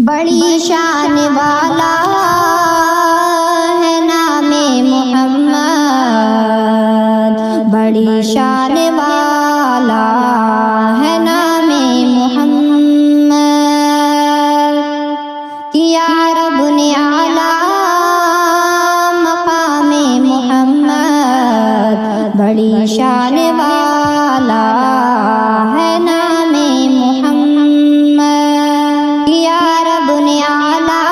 بڑی شان والا ہے نام محمد، بڑی شان والا ہے نام محمد، کیا رب نے اعلیٰ مقام محمد، بڑی شان والا ہے نام محمد، کیا رب نے اعلیٰ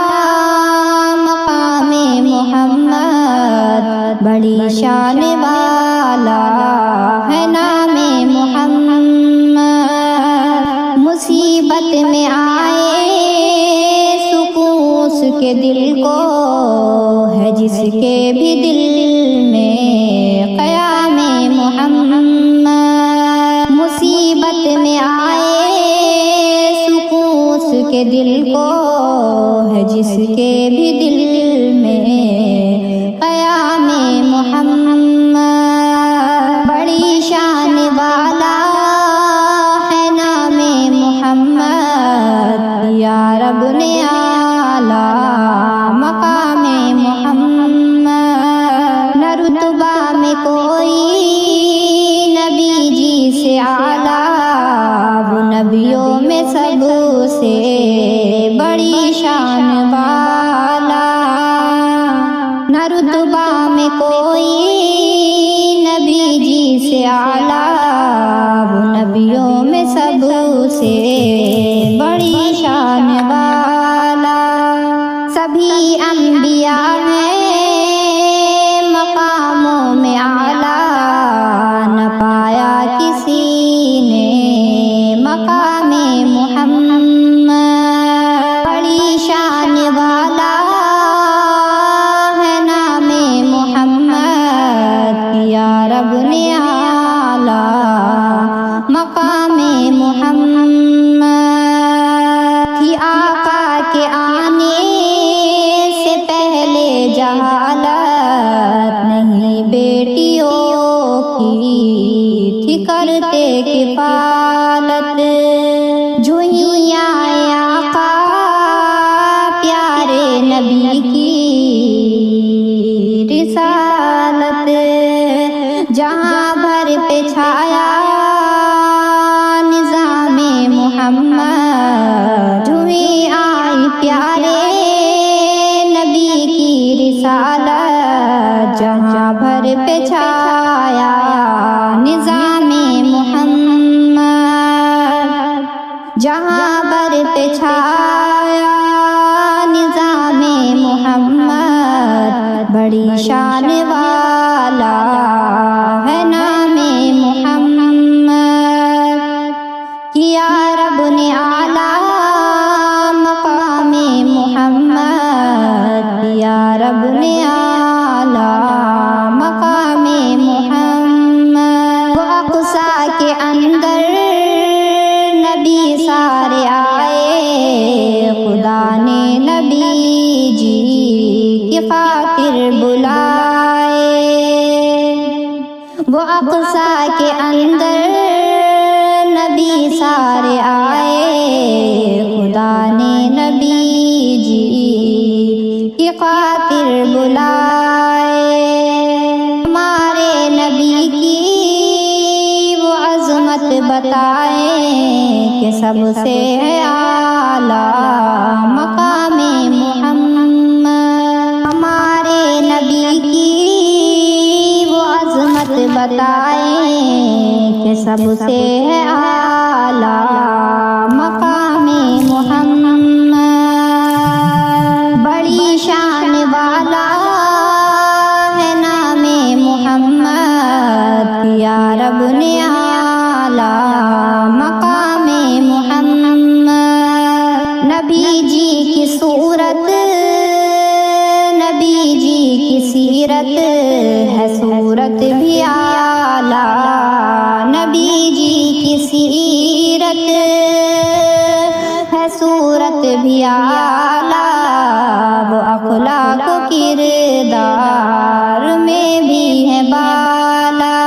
مقام محمد، بڑی شان والا ہے نام محمد، مصیبت میں آئے سکون اس کے دل کو ہے، جس کے بھی دل میں قیام محمد، مصیبت میں آئے سکون اس کے دل کو ہے، جس کے بھی دل میں قیام محمد، بڑی شان والا ہے نام محمد، یا رب نے اعلیٰ مقام محمد، نہ رتبہ میں کوئی نبی جی سے اعلیٰ، وہ نبیوں میں سب سے بڑی شان والا، نہ رتبہ میں کوئی نبی جی سے اعلیٰ، وہ نبیوں میں سب سے بڑی شان والا، سبھی انبیاء ہیں مقاموں میں اعلیٰ، نہ پایا کسی نے مقام محمد، بڑی شان والا ہے نام محمد، یا رب نے اعلیٰ مقام محمد، تھی آقا کے آنے سے پہلے جہالت، نہیں بیٹیوں کی تھی کرتے کفالت، جوئیں آئے آقا پیارے نبی کی رسالت، جہاں بھر پہ چھایا نظام محمد، جوئیں آئی پیارے نبی کی رسالت، جہاں بھر پہ چھایا نظام محمد، جہاں بھر پہ چھایا نظام محمد، بڑی شان والا ہے نام محمد، کیا رب نے اعلیٰ مقام محمد، کیا رب نے اعلیٰ مقام محمد، وہ اقصی کے اندر نبی سارے آئے، خدا نے نبی جی کی خاطر بلائے، وہ اقصی کے اندر نبی سارے آئے، خدا نے نبی جی کی خاطر بلائے، ہمارے نبی کی وہ عظمت بتائیں کہ سب سے ہے اعلیٰ مقام محمد، ہمارے نبی کی وہ عظمت بتائیں کہ سب سے ہے اعلیٰ مقام محمد، بڑی شان والا ہے نام محمد، یا رب نے اعلیٰ مقام محمد، نبی جی کی صورت نبی جی کی سیرت ہے، صورت بھی اعلیٰ، نبی جی کی سیرت ہے، صورت بھی اعلیٰ، وہ اخلاق و کردار میں بھی ہے بالا،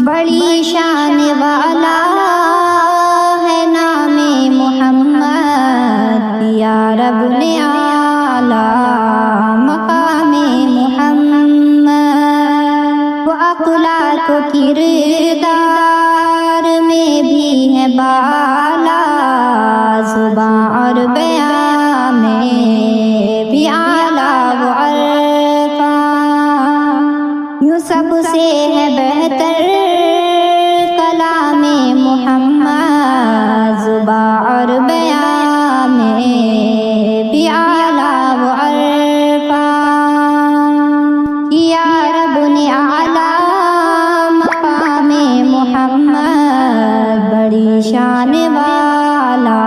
بڑی شان والا ہے نام محمد، و کردار میں بھی ہے بالا، زباں اور بیاں میں بھی اعلیٰ و عرفاں، یوں سب سے ہے بہتر کلام محمد، زباں اور بیاں میں بھی اعلیٰ و عرفاں، یا رب نے اعلیٰ مقام محمد، بڑی شان والا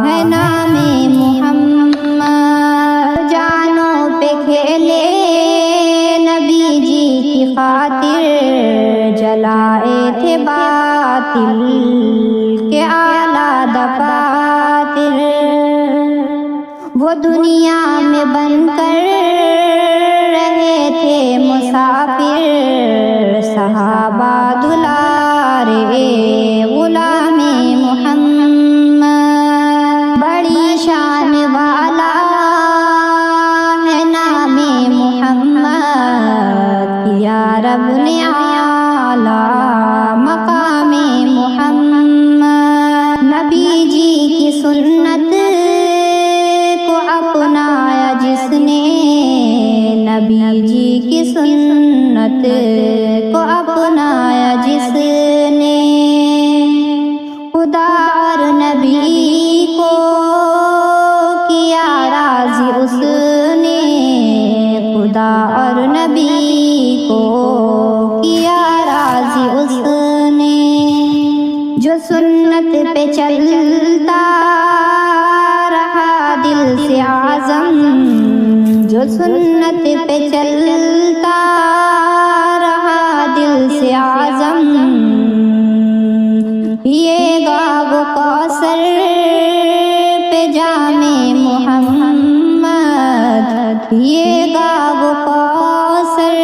ہے نام محمد، جانوں پہ کھیلے نبی جی کی خاطر، جلائے تھے باطل کے اعلیٰ دفاتر، وہ دنیا میں بن کر رہے تھے مسافر، صحابہ دلارے غلام محمد، بڑی شان والا ہے نام محمد، یا رب نے اعلیٰ مقام محمد، نبی جی کی سنت کو اپنایا جس نے، نبی جی کی سنت کو اپنایا جس نے، خدا اور نبی کو کیا راضی اس نے، خدا اور نبی کو کیا راضی اس نے، جو سنت پہ چلتا رہا دل سے اعظم، جو سنت پہ چلتا رہا دل سے اعظم، یہ گا وہ کوثر پہ جام محمد، یہ گا وہ کوثر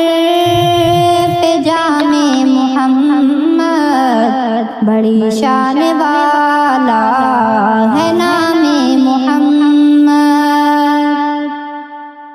پہ جام محمد، بڑی شان والا